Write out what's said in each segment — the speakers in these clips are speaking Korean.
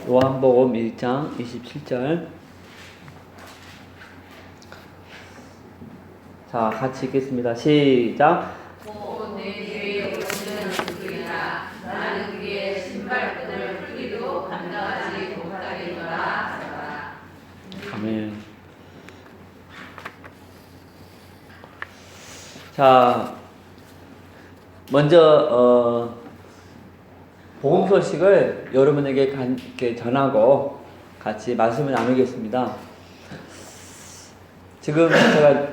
요한복음 1장 27절. 자, 같이 읽겠습니다. 시작. 내 뒤에 오는 그이나 나는 그의 신발끈을 풀기도 감당하지 못하리라. 아멘. 자, 먼저 복음 소식을 여러분에게 이렇게 전하고 같이 말씀을 나누겠습니다. 지금 제가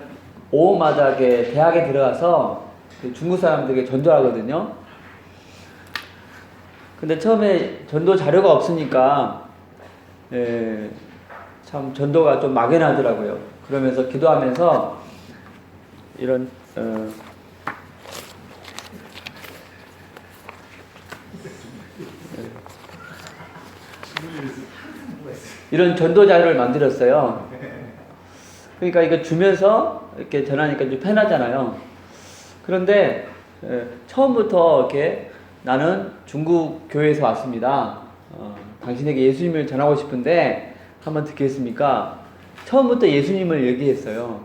5월마다 대학에 들어가서 중국 사람들에게 전도하거든요. 근데 처음에 전도 자료가 없으니까 참 전도가 좀 막연하더라고요. 그러면서 기도하면서 이런 이런 전도 자료를 만들었어요. 그러니까 이거 주면서 이렇게 전하니까 좀 편하잖아요. 그런데 처음부터 이렇게 나는 중국 교회에서 왔습니다. 당신에게 예수님을 전하고 싶은데 한번 듣겠습니까? 처음부터 예수님을 얘기했어요.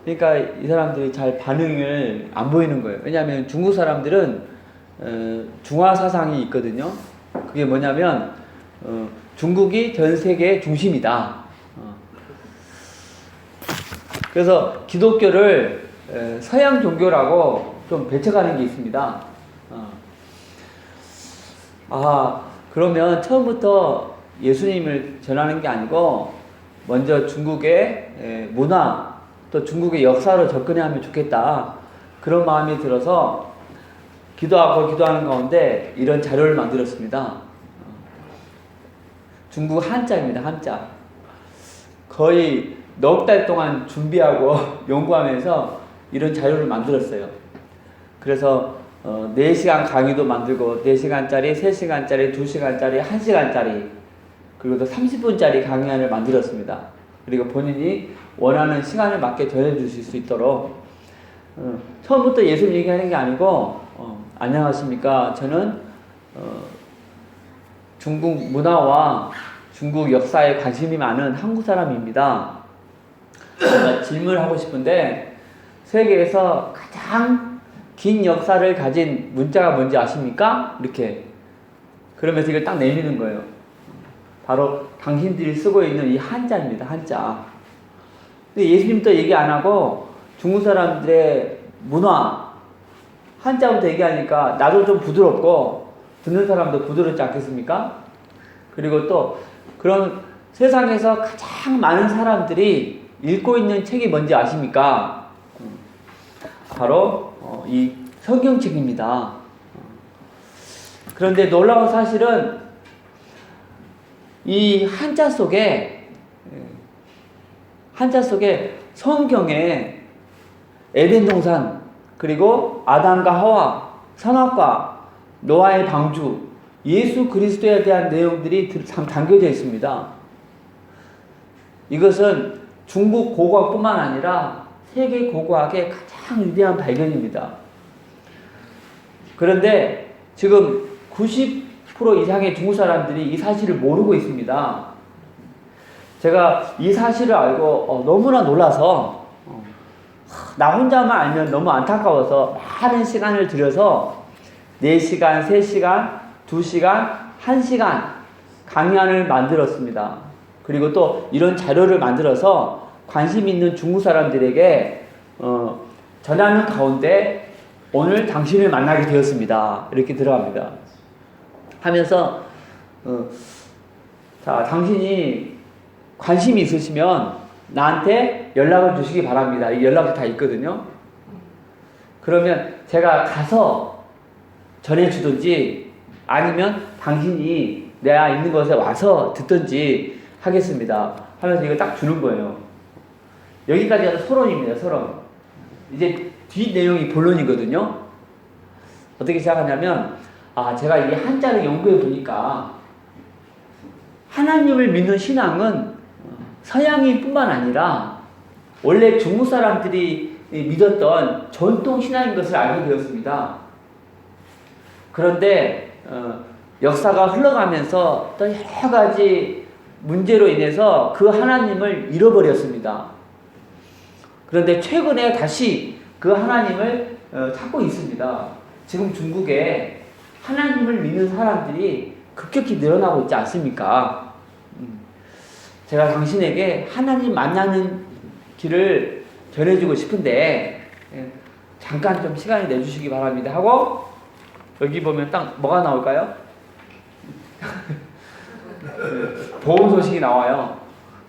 그러니까 이 사람들이 잘 반응을 안 보이는 거예요. 왜냐하면 중국 사람들은 중화 사상이 있거든요. 그게 뭐냐면 중국이 전 세계의 중심이다. 그래서 기독교를 서양 종교라고 좀 배척하는 게 있습니다. 그러면 처음부터 예수님을 전하는 게 아니고 먼저 중국의 문화 또 중국의 역사로 접근해야 하면 좋겠다. 그런 마음이 들어서 기도하는 가운데 이런 자료를 만들었습니다. 중국 한자입니다. 한자. 거의 넉 달 동안 준비하고 연구하면서 이런 자료를 만들었어요. 그래서 4시간 강의도 만들고 4시간짜리, 3시간짜리, 2시간짜리, 1시간짜리 그리고 또 30분짜리 강의안을 만들었습니다. 그리고 본인이 원하는 시간에 맞게 전해주실 수 있도록 처음부터 예수님 얘기하는 게 아니고 안녕하십니까. 저는 중국 문화와 중국 역사에 관심이 많은 한국 사람입니다. 제가 질문을 하고 싶은데 세계에서 가장 긴 역사를 가진 문자가 뭔지 아십니까? 이렇게 그러면서 이걸 딱 내미는 거예요. 바로 당신들이 쓰고 있는 이 한자입니다. 한자. 근데 예수님도 얘기 안 하고 중국 사람들의 문화 한자부터 얘기하니까 나도 좀 부드럽고 듣는 사람도 부드럽지 않겠습니까? 그리고 또 그런 세상에서 가장 많은 사람들이 읽고 있는 책이 뭔지 아십니까? 바로 이 성경책입니다. 그런데 놀라운 사실은 이 한자 속에 성경에 에덴 동산 그리고 아담과 하와 선악과 노아의 방주 예수 그리스도에 대한 내용들이 담겨져 있습니다. 이것은 중국 고고학뿐만 아니라 세계 고고학의 가장 위대한 발견입니다. 그런데 지금 90% 이상의 중국 사람들이 이 사실을 모르고 있습니다. 제가 이 사실을 알고 너무나 놀라서 나 혼자만 알면 너무 안타까워서 많은 시간을 들여서 4시간, 3시간, 2시간, 1시간 강의안을 만들었습니다. 그리고 또 이런 자료를 만들어서 관심 있는 중국 사람들에게 전하는 가운데 오늘 당신을 만나게 되었습니다. 이렇게 들어갑니다. 하면서 자, 당신이 관심이 있으시면 나한테 연락을 주시기 바랍니다. 이 연락이 다 있거든요. 그러면 제가 가서 전해주든지 아니면 당신이 내가 있는 곳에 와서 듣든지 하겠습니다. 하면서 이거 딱 주는 거예요. 여기까지가 서론입니다. 서론. 이제 뒷 내용이 본론이거든요. 어떻게 시작하냐면 제가 이 한자를 연구해 보니까 하나님을 믿는 신앙은 서양인 뿐만 아니라 원래 중국 사람들이 믿었던 전통 신앙인 것을 알게 되었습니다. 그런데 역사가 흘러가면서 또 여러 가지 문제로 인해서 그 하나님을 잃어버렸습니다. 그런데 최근에 다시 그 하나님을 찾고 있습니다. 지금 중국에 하나님을 믿는 사람들이 급격히 늘어나고 있지 않습니까? 제가 당신에게 하나님 만나는 길을 전해주고 싶은데 잠깐 좀 시간을 내주시기 바랍니다 하고 여기 보면 딱 뭐가 나올까요? 보험 소식이 나와요.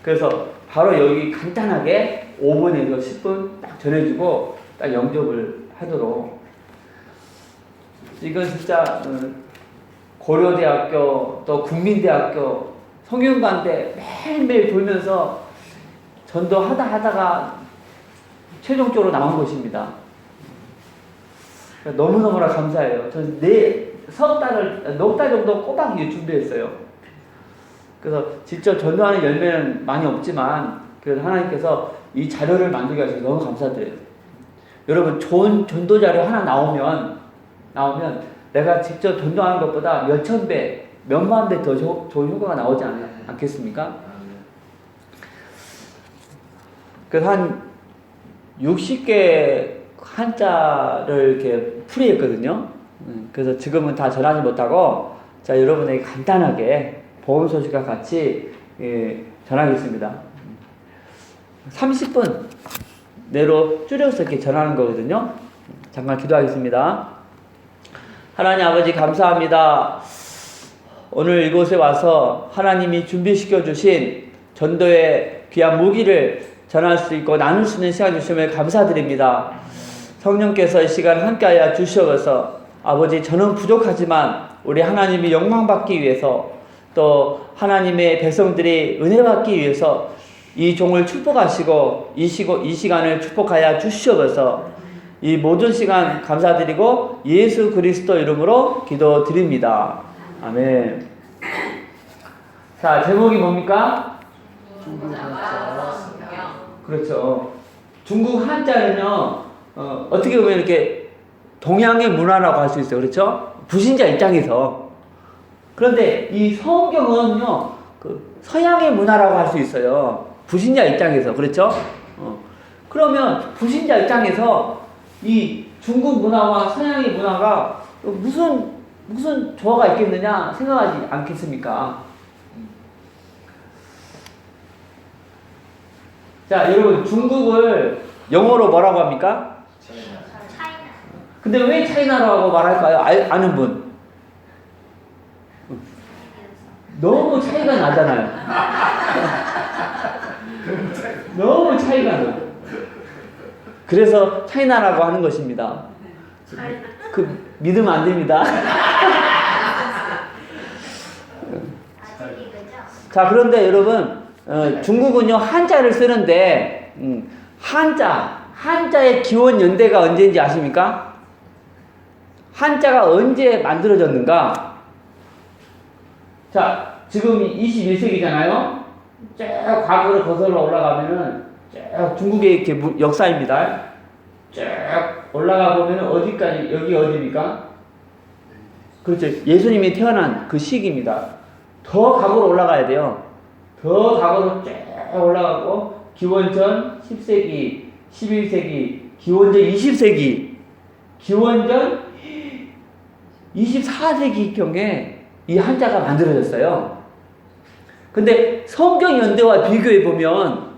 그래서 바로 여기 간단하게 5분에서 10분 딱 전해주고 딱 영접을 하도록. 이건 진짜 고려대학교 또 국민대학교 성균관대 매일매일 돌면서 전도하다가 최종적으로 나온 것입니다. 너무너무나 감사해요. 저는 넉 달 정도 꼬박 준비했어요. 그래서 직접 전도하는 열매는 많이 없지만 그래서 하나님께서 이 자료를 만들게 하셔서 너무 감사드려요. 여러분 좋은 전도 자료 하나 나오면 내가 직접 전도하는 것보다 몇천 배, 몇만 배 더 좋은 효과가 나오지 않겠습니까? 그래서 한 60개 한자를 이렇게 풀이했거든요. 그래서 지금은 다 전하지 못하고 자 여러분에게 간단하게 보험 소식과 같이 전하겠습니다. 30분 내로 줄여서 이렇게 전하는 거거든요. 잠깐 기도하겠습니다. 하나님 아버지 감사합니다. 오늘 이곳에 와서 하나님이 준비시켜 주신 전도의 귀한 무기를 전할 수 있고 나눌 수 있는 시간 주심을 감사드립니다. 성령께서 이 시간 함께하여 주시옵소서. 아버지 저는 부족하지만 우리 하나님이 영광받기 위해서 또 하나님의 백성들이 은혜받기 위해서 이 종을 축복하시고 이 시간을 축복하여 주시옵소서. 이 모든 시간 감사드리고 예수 그리스도 이름으로 기도드립니다. 아멘. 자 제목이 뭡니까? 그렇죠. 중국 한자는요 어떻게 보면 이렇게 동양의 문화라고 할 수 있어요. 그렇죠? 불신자 입장에서. 그런데 이 성경은요 그 서양의 문화라고 할 수 있어요. 불신자 입장에서. 그렇죠? 그러면 불신자 입장에서 이 중국 문화와 서양의 문화가 무슨 조화가 있겠느냐 생각하지 않겠습니까? 자, 여러분 중국을 영어로 뭐라고 합니까? 차이나. 근데 왜 차이나라고 말할까요? 아는 분? 너무 차이가 나잖아요. 너무 차이가 나. 그래서 차이나라고 하는 것입니다. 그 믿으면 안 됩니다. 자, 그런데 여러분 중국은요 한자를 쓰는데 한자의 기원 연대가 언제인지 아십니까? 한자가 언제 만들어졌는가? 자, 지금 21세기잖아요. 쭉 과거로 거슬러 올라가면은 쭉 중국의 이렇게 역사입니다. 쭉 올라가 보면은 어디까지 여기 어디입니까? 그렇죠. 예수님이 태어난 그 시기입니다. 더 과거로 올라가야 돼요. 더 과거로 쭉 올라가고 기원전 10세기, 11세기, 기원전 20세기, 기원전 24세기경에 이 한자가 만들어졌어요. 근데 성경 연대와 비교해 보면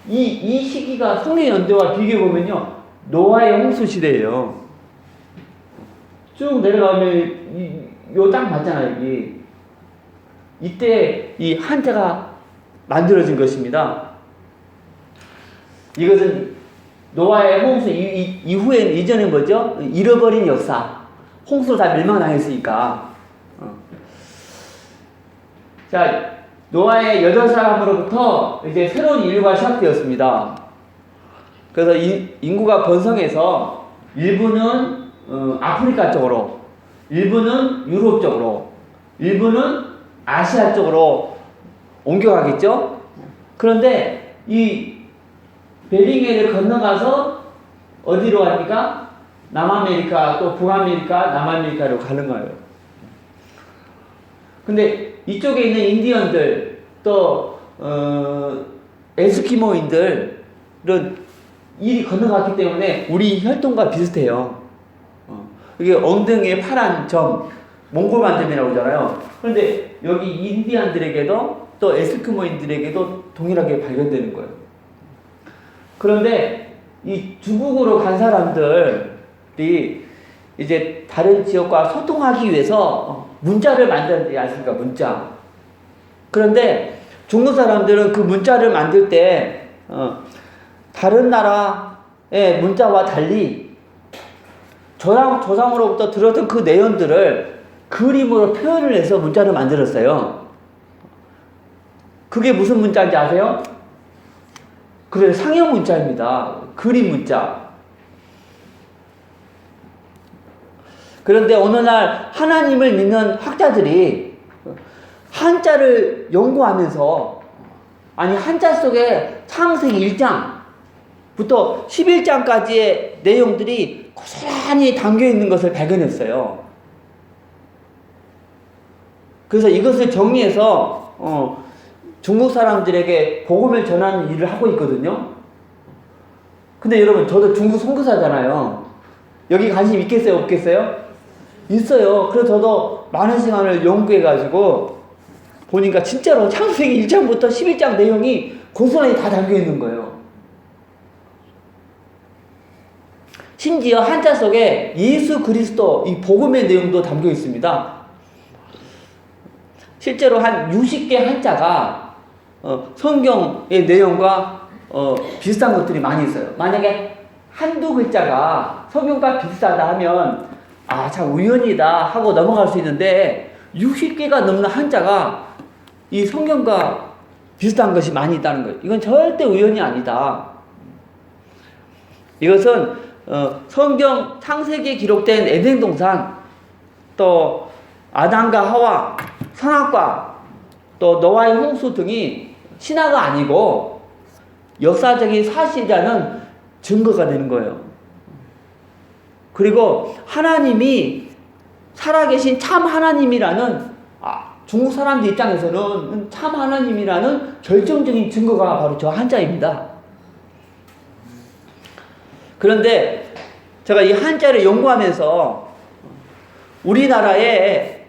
이 시기가 성경 연대와 비교해 보면요 노아의 홍수 시대예요. 쭉 내려가면 요 딱 맞잖아요. 이때 이 한자가 만들어진 것입니다. 이것은 노아의 홍수 이후에는 이전에 뭐죠? 잃어버린 역사. 홍수로 다 멸망당했으니까. 자, 노아의 8사람으로부터 이제 새로운 인류가 시작되었습니다. 그래서 인구가 번성해서 일부는 아프리카 쪽으로, 일부는 유럽 쪽으로, 일부는 아시아 쪽으로 옮겨가겠죠? 그런데 이 베링해를 건너가서 어디로 갑니까? 남아메리카 또 북아메리카, 남아메리카로 가는 거예요. 근데 이쪽에 있는 인디언들 또 에스키모인들은 일이 건너갔기 때문에 우리 혈통과 비슷해요. 이게 엉덩이에 파란 점, 몽골 반점이라고 하잖아요. 그런데 여기 인디언들에게도 또 에스키모인들에게도 동일하게 발견되는 거예요. 그런데 이 중국으로 간 사람들이 이제 다른 지역과 소통하기 위해서 문자를 만들지 않습니까? 문자. 그런데 중국 사람들은 그 문자를 만들 때 다른 나라의 문자와 달리 조상으로부터 들었던 그 내용들을 그림으로 표현을 해서 문자를 만들었어요. 그게 무슨 문자인지 아세요? 그래, 상형 문자입니다. 그림 문자. 그런데 어느 날 하나님을 믿는 학자들이 한자를 연구하면서 한자 속에 창세기 1장부터 11장까지의 내용들이 고스란히 담겨 있는 것을 발견했어요. 그래서 이것을 정리해서 중국 사람들에게 복음을 전하는 일을 하고 있거든요. 근데 여러분, 저도 중국 선교사잖아요. 여기 관심 있겠어요? 없겠어요? 있어요. 그래서 저도 많은 시간을 연구해가지고 보니까 진짜로 창세기 1장부터 11장 내용이 고스란히 다 담겨 있는 거예요. 심지어 한자 속에 예수 그리스도 이 복음의 내용도 담겨 있습니다. 실제로 한 60개 한자가 성경의 내용과 비슷한 것들이 많이 있어요. 만약에 한두 글자가 성경과 비슷하다 하면 참 우연이다 하고 넘어갈 수 있는데 60개가 넘는 한자가 이 성경과 비슷한 것이 많이 있다는 거예요. 이건 절대 우연이 아니다. 이것은 성경 창세기에 기록된 에덴 동산, 또 아담과 하와, 선악과, 또 노아의 홍수 등이 신화가 아니고 역사적인 사실이라는 증거가 되는 거예요. 그리고 하나님이 살아계신 참 하나님이라는 중국 사람들 입장에서는 참 하나님이라는 결정적인 증거가 바로 저 한자입니다. 그런데 제가 이 한자를 연구하면서 우리나라에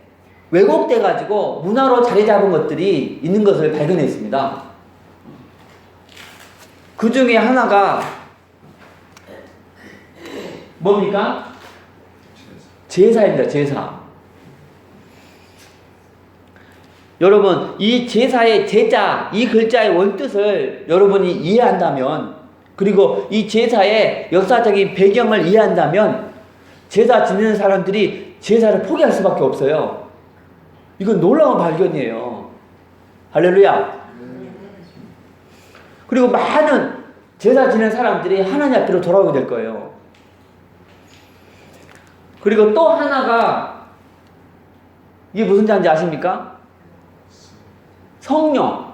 왜곡돼 가지고 문화로 자리 잡은 것들이 있는 것을 발견했습니다. 그 중에 하나가 뭡니까? 제사입니다. 제사. 여러분, 이 제사의 제자, 이 글자의 원뜻을 여러분이 이해한다면, 그리고 이 제사의 역사적인 배경을 이해한다면 제사 지내는 사람들이 제사를 포기할 수밖에 없어요. 이건 놀라운 발견이에요. 할렐루야. 그리고 많은 제사 지내는 사람들이 하나님 앞으로 돌아오게 될 거예요. 그리고 또 하나가 이게 무슨 자인지 아십니까? 성령.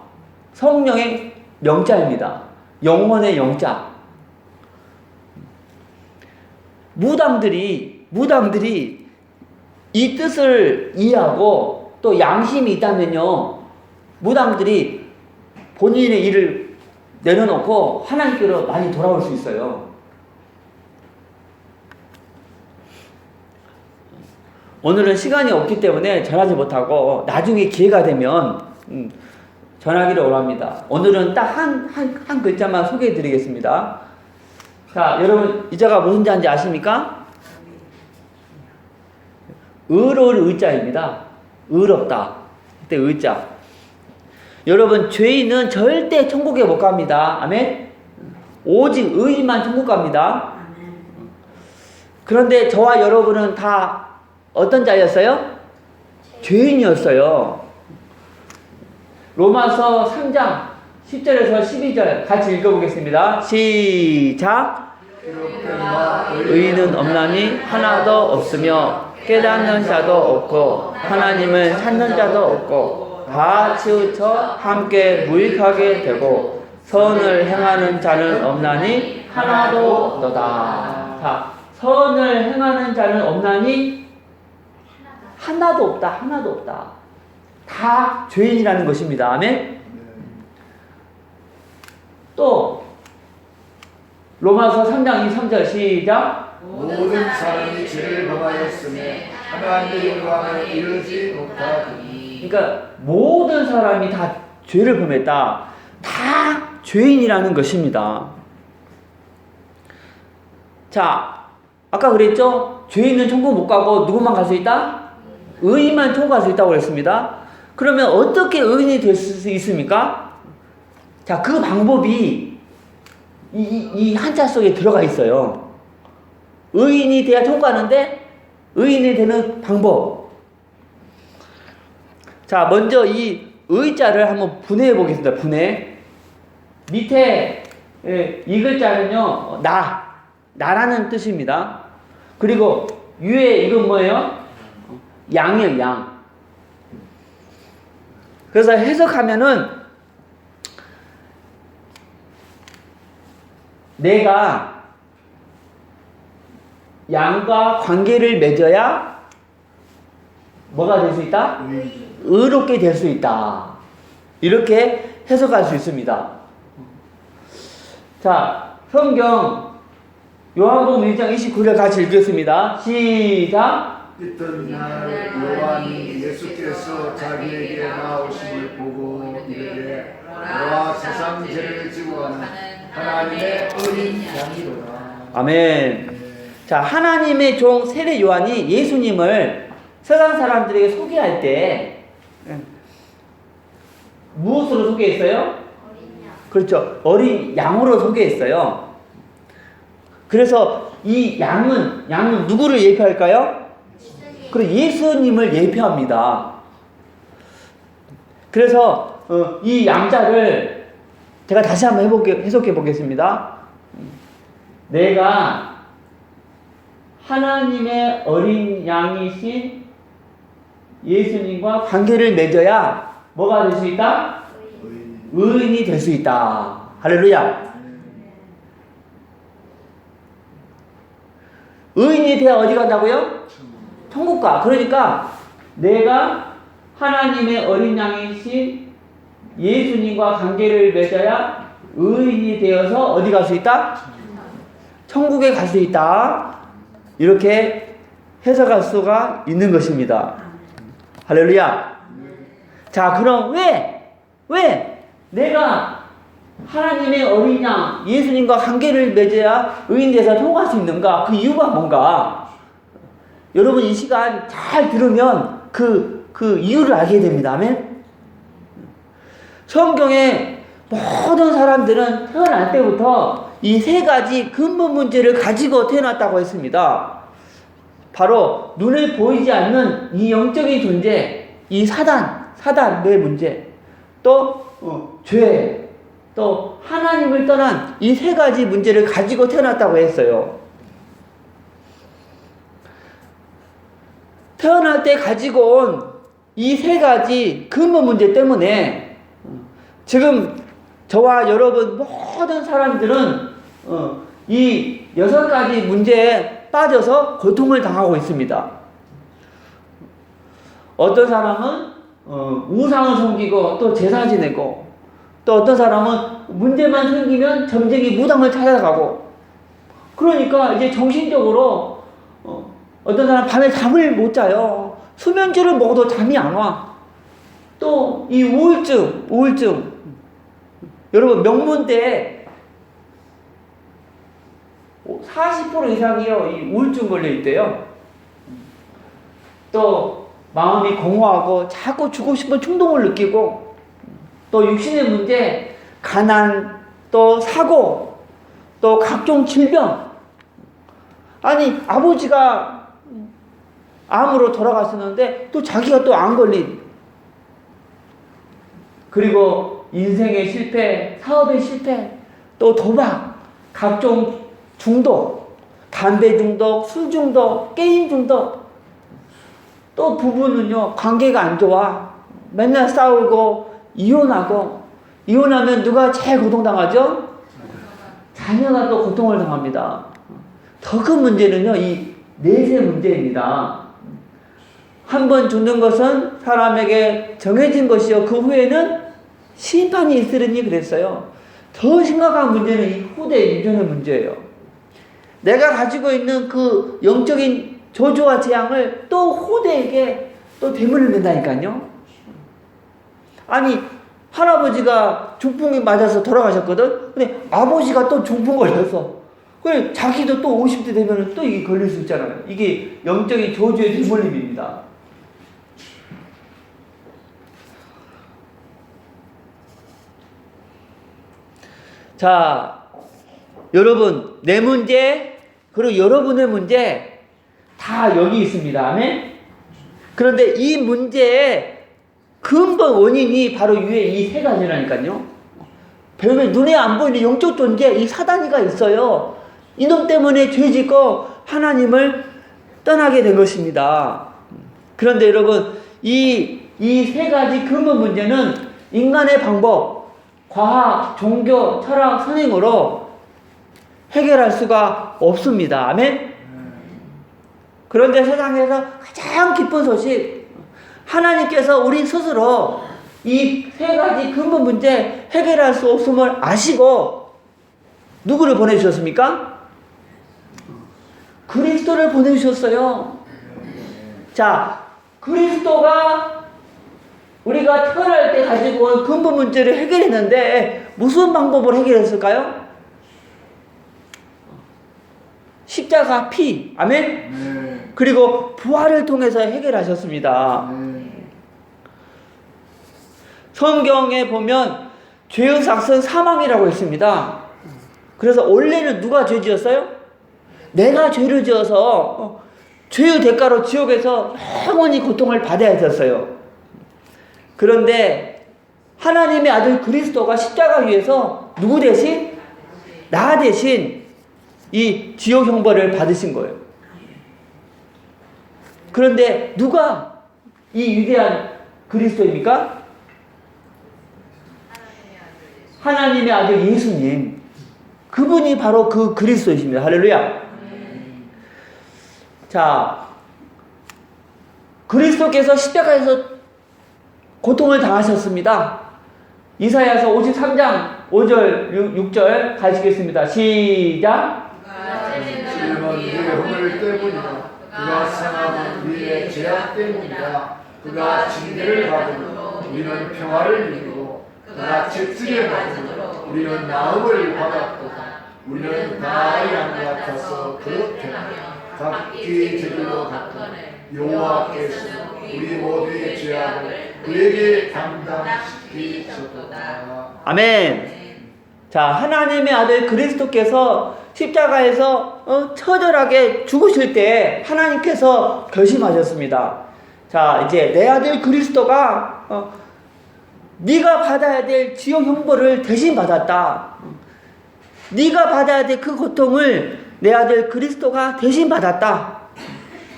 성령의 명자입니다. 영혼의 영자. 무당들이 이 뜻을 이해하고 또 양심이 있다면요, 무당들이 본인의 일을 내려놓고 하나님께로 많이 돌아올 수 있어요. 오늘은 시간이 없기 때문에 전하지 못하고 나중에 기회가 되면 전하기를 원합니다. 오늘은 딱 한 글자만 소개해 드리겠습니다. 자, 여러분, 이 자가 무슨 자인지 아십니까? 의로울 의자입니다. 의롭다. 그때 의자. 여러분, 죄인은 절대 천국에 못 갑니다. 아멘? 오직 의인만 천국 갑니다. 그런데 저와 여러분은 다 어떤 자였어요? 죄인이었어요. 로마서 3장 10절에서 12절 같이 읽어보겠습니다. 시작. 의인은 없나니 하나도 없으며 깨닫는 자도 없고 하나님을 찾는 자도 없고 다 치우쳐 함께 무익하게 되고 선을 행하는 자는 없나니 하나도 없도다. 자, 선을 행하는 자는 없나니 하나도 없다. 하나도 없다. 다 죄인이라는 것입니다. 아멘. 또 로마서 3장 23절 시작. 모든 사람이 죄를 범하였음에 하나님의 영광을 이루지 못하더니. 그러니까 모든 사람이 다 죄를 범했다. 다 죄인이라는 것입니다. 자, 아까 그랬죠? 죄인은 천국 못 가고 누구만 갈 수 있다? 의인만 천국 갈 수 있다고 그랬습니다. 그러면 어떻게 의인이 될 수 있습니까? 자, 그 방법이 이 한자 속에 들어가 있어요. 의인이 돼야 천국 가는데 의인이 되는 방법. 자, 먼저 이 의자를 한번 분해해 보겠습니다. 분해. 밑에 이 글자는요, 나라는 뜻입니다. 그리고 위에 이건 뭐예요? 양이에요, 양. 그래서 해석하면은 내가 양과 관계를 맺어야 뭐가 될 수 있다? 의롭게 될 수 있다. 이렇게 해석할 수 있습니다. 자, 성경 요한복음 1장 29절 같이 읽겠습니다. 시작. 있던 날 요한이 예수께서 자기에게 나오심을 보고 이르되 너와 세상 죄를 지고 가는 하나님의 어린 양이로다. 아멘. 자, 하나님의 종 세례 요한이 예수님을 세상 사람들에게 소개할 때 무엇으로 소개했어요? 그렇죠. 어린 양으로 소개했어요. 그래서 이 양은 누구를 예표할까요? 그리고 예수님을 예표합니다. 그래서 이 양자를 제가 다시 한번 해석해 보겠습니다. 내가 하나님의 어린 양이신 예수님과 관계를 맺어야 뭐가 될 수 있다? 의인이 될 수 있다. 할렐루야. 의인이 돼야 어디 간다고요? 천국 가. 그러니까 내가 하나님의 어린 양이신 예수님과 관계를 맺어야 의인이 되어서 어디 갈 수 있다? 천국에 갈 수 있다. 이렇게 해석할 수가 있는 것입니다. 할렐루야. 자, 그럼 왜 내가 하나님의 어린 양 예수님과 관계를 맺어야 의인 돼서 통할 수 있는가? 그 이유가 뭔가? 여러분 이 시간 잘 들으면 그 이유를 알게 됩니다. 아멘. 성경에 모든 사람들은 태어날 때부터 이 세 가지 근본 문제를 가지고 태어났다고 했습니다. 바로 눈에 보이지 않는 이 영적인 존재, 이 사단의 문제, 또 죄, 또 하나님을 떠난 이 세 가지 문제를 가지고 태어났다고 했어요. 태어날 때 가지고 온 이 세 가지 근본 문제 때문에 지금 저와 여러분 모든 사람들은 이 6가지 문제에 빠져서 고통을 당하고 있습니다. 어떤 사람은 우상을 섬기고 또 제사 지내고, 또 어떤 사람은 문제만 생기면 점쟁이 무당을 찾아가고, 그러니까 이제 정신적으로 어떤 사람 밤에 잠을 못 자요. 수면제를 먹어도 잠이 안 와. 또 이 우울증. 여러분 명문대 40% 이상이요 이 우울증 걸려 있대요. 또 마음이 공허하고 자꾸 죽고 싶은 충동을 느끼고, 또 육신의 문제, 가난, 또 사고, 또 각종 질병. 아니 아버지가 암으로 돌아갔었는데 또 자기가 또 안 걸린, 그리고 인생의 실패, 사업의 실패, 또 도박, 각종 중독, 담배 중독, 술 중독, 게임 중독. 또 부부는요 관계가 안 좋아. 맨날 싸우고 이혼하면 누가 제일 고통당하죠? 자녀가 또 고통을 당합니다. 더 큰 문제는요 이 내세 문제입니다. 한 번 죽는 것은 사람에게 정해진 것이요 그 후에는 심판이 있으리니 그랬어요. 더 심각한 문제는 이 후대 유전의 문제예요. 내가 가지고 있는 그 영적인 저주와 재앙을 또 후대에게 또 대문을 댄다니까요. 아니 할아버지가 중풍이 맞아서 돌아가셨거든. 근데 아버지가 또 중풍 걸려서 그래 자기도 또 50대 되면 또 이게 걸릴 수 있잖아요. 이게 영적인 저주의 대물림입니다. 자, 여러분 내 문제 그리고 여러분의 문제 다 여기 있습니다. 아멘. 그런데 이 문제의 근본 원인이 바로 위에 이 세 가지라니까요. 별로 눈에 안 보이는 영적 존재 이 사단이가 있어요. 이놈 때문에 죄짓고 하나님을 떠나게 된 것입니다. 그런데 여러분 이 세 가지 근본 문제는 인간의 방법, 과학, 종교, 철학, 선행으로 해결할 수가 없습니다. 아멘. 그런데 세상에서 가장 기쁜 소식, 하나님께서 우리 스스로 이 세 가지 근본 문제 해결할 수 없음을 아시고 누구를 보내주셨습니까? 그리스도를 보내주셨어요. 자, 그리스도가 우리가 태어날 때 가지고 온 근본 문제를 해결했는데 무슨 방법으로 해결했을까요? 십자가 피, 아멘? 그리고 부활을 통해서 해결하셨습니다. 성경에 보면 죄의 삭은 사망이라고 했습니다. 그래서 원래는 누가 죄 지었어요? 내가 죄를 지어서 죄의 대가로 지옥에서 영원히 고통을 받아야 됐어요. 그런데 하나님의 아들 그리스도가 십자가 위에서 누구 대신? 나 대신 이 지옥 형벌을 받으신 거예요. 그런데 누가 이 위대한 그리스도입니까? 하나님의 아들 예수님. 그분이 바로 그 그리스도이십니다. 할렐루야. 자, 그리스도께서 십자가에서 고통을 당하셨습니다. 이사야서 53장 5절 6절 가시겠습니다. 시작. 주님은 우리의 허물 때문이다. 그가 상함은 우리의 죄악 때문이다. 그가 징계를 받음으로 우리는 평화를 누리고 그가 채찍에 맞음으로 우리는 나음을 받았도다. 우리는 다 양 같아서 그렇게하며 각기 제대로 갔거늘 여호와께서 우리 모두의 죄악을 그에게 담당시키셨도다. 아멘. 자, 하나님의 아들 그리스도께서 십자가에서 처절하게 죽으실 때 하나님께서 결심하셨습니다. 자, 이제 내 아들 그리스도가 네가 받아야 될 지옥 형벌을 대신 받았다. 네가 받아야 될 그 고통을 내 아들 그리스도가 대신 받았다.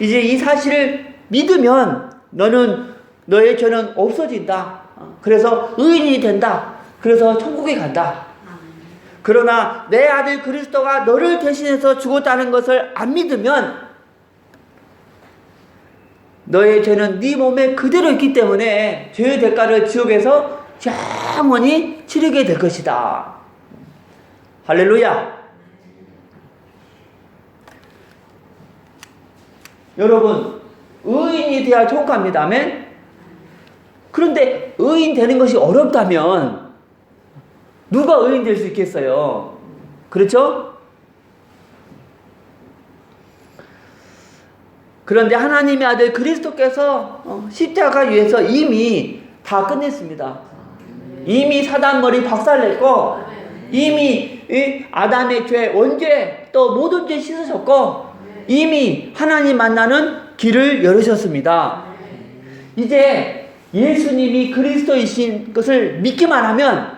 이제 이 사실을 믿으면 너의 죄는 없어진다. 그래서 의인이 된다. 그래서 천국에 간다. 그러나 내 아들 그리스도가 너를 대신해서 죽었다는 것을 안 믿으면 너의 죄는 네 몸에 그대로 있기 때문에 죄의 대가를 지옥에서 영원히 치르게 될 것이다. 할렐루야. 여러분, 의인이 되어야 천국 갑니다. 아멘? 그런데 의인 되는 것이 어렵다면 누가 의인 될 수 있겠어요? 그렇죠? 그런데 하나님의 아들 그리스도께서 십자가 위에서 이미 다 끝냈습니다. 이미 사단 머리 박살냈고 이미 아담의 죄, 원죄, 또 모든 죄 씻으셨고 이미 하나님 만나는 길을 열으셨습니다. 이제 예수님이 그리스도이신 것을 믿기만 하면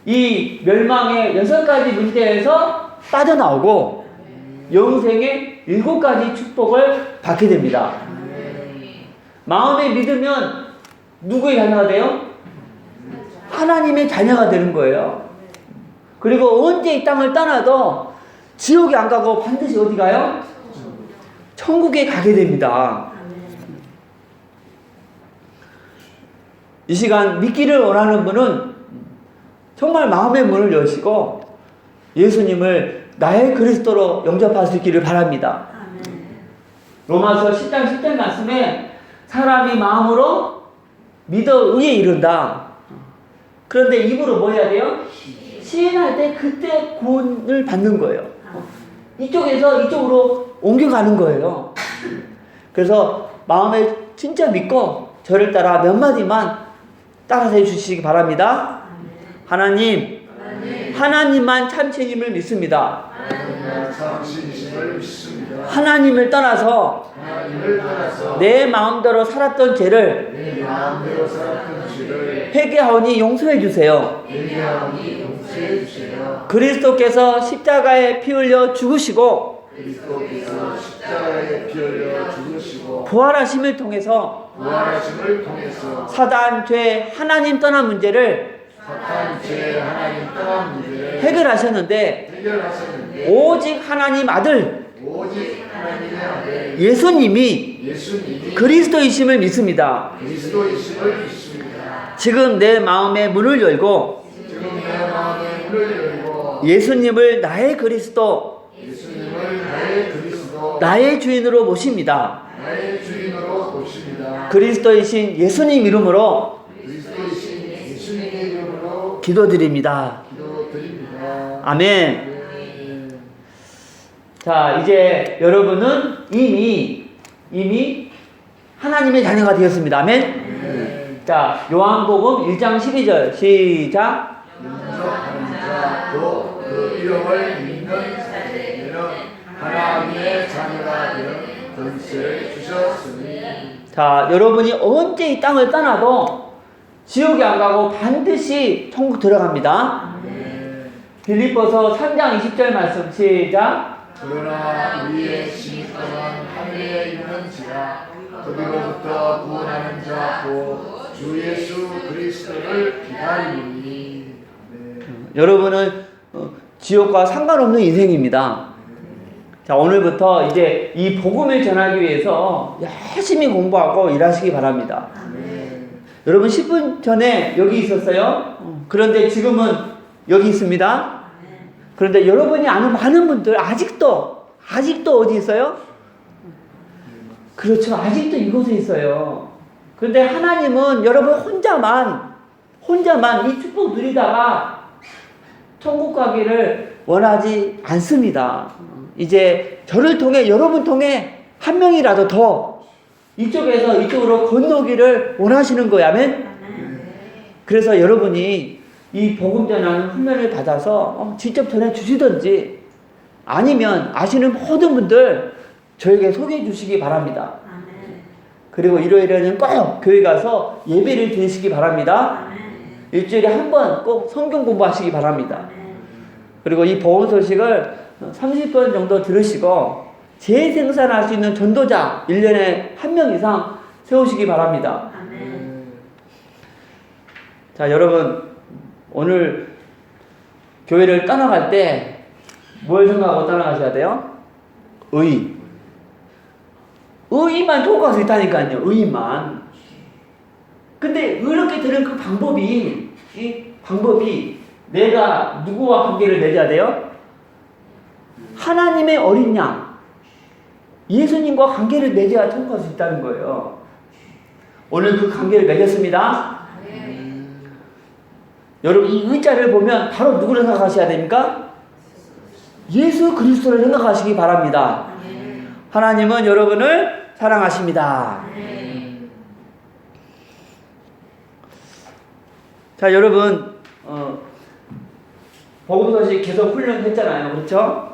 이 멸망의 6가지 문제에서 빠져나오고 영생의 7가지 축복을 받게 됩니다. 마음에 믿으면 누구의 자녀가 돼요? 하나님의 자녀가 되는 거예요. 그리고 언제 이 땅을 떠나도 지옥에 안 가고 반드시 어디 가요? 천국에 가게 됩니다. 이 시간 믿기를 원하는 분은 정말 마음의 문을 여시고 예수님을 나의 그리스도로 영접하시기를 바랍니다. 로마서 10장 10절 말씀에 사람이 마음으로 믿어 의에 이른다. 그런데 입으로 뭐 해야 돼요? 시인할 때 그때 구원을 받는 거예요. 이쪽에서 이쪽으로 옮겨가는 거예요. 그래서 마음에 진짜 믿고 저를 따라 몇 마디만 따라서 해주시기 바랍니다. 하나님만 참신임을 믿습니다. 하나님을 떠나서 내 마음대로 살았던 죄를 회개하오니 용서해 주세요. 그리스도께서 십자가에 피 흘려 죽으시고 부활하심을 통해서 사단, 죄, 하나님 떠난 문제를 해결하셨는데 오직 하나님 아들 예수님이 그리스도이심을 믿습니다. 지금 내 마음의 문을 열고 예수님을 나의 그리스도, 나의 주인으로 모십니다. 그리스도이신 예수님 이름으로 기도드립니다. 아멘. 자, 이제 여러분은 이미 하나님의 자녀가 되었습니다. 아멘. 자, 요한복음 1장 12절 시작. 그 이름을 믿는 자들에게는 하나님의 자녀가 되는 권세를 주셨으니. 자, 여러분이 언제 이 땅을 떠나도 지옥에 안 가고 반드시 천국 들어갑니다. 빌립보서 3장 20절 말씀 시작. 그러나 우리의 신입감은 하늘에 있는지라 거기로부터 구원하는 자 곧 주 예수 그리스도를 기다리니. 여러분은 지옥과 상관없는 인생입니다. 자, 오늘부터 이제 이 복음을 전하기 위해서 열심히 공부하고 일하시기 바랍니다. 여러분 10분 전에 여기 있었어요. 그런데 지금은 여기 있습니다. 그런데 여러분이 아는 많은 분들 아직도 어디 있어요? 그렇죠. 아직도 이곳에 있어요. 그런데 하나님은 여러분 혼자만 이 축복 누리다가 천국 가기를 원하지 않습니다. 이제 저를 통해 여러분 통해 한 명이라도 더 이쪽에서 이쪽으로 건너기를 원하시는 거야. 아멘? 그래서 여러분이 이 복음 전하는 훈련을 받아서 직접 전해 주시든지 아니면 아시는 모든 분들 저에게 소개해 주시기 바랍니다. 그리고 일요일에는 꼭 교회 가서 예배를 드리시기 바랍니다. 일주일에 한 번 꼭 성경 공부하시기 바랍니다. 그리고 이 복음 소식을 30번 정도 들으시고 재생산할 수 있는 전도자 1년에 1명 이상 세우시기 바랍니다. 자, 여러분 오늘 교회를 떠나갈 때 뭘 생각하고 떠나가셔야 돼요? 의만 통과할 수 있다니까요. 의만. 근데 이렇게 되는 그 방법이 내가 누구와 관계를 맺어야 돼요? 하나님의 어린 양 예수님과 관계를 맺어야 통과할 수 있다는 거예요. 오늘 그 관계를 맺었습니다. 여러분 이 의자를 보면 바로 누구를 생각하셔야 됩니까? 예수 그리스도를 생각하시기 바랍니다. 하나님은 여러분을 사랑하십니다. 자, 여러분 복음 소식 계속 훈련했잖아요. 그렇죠?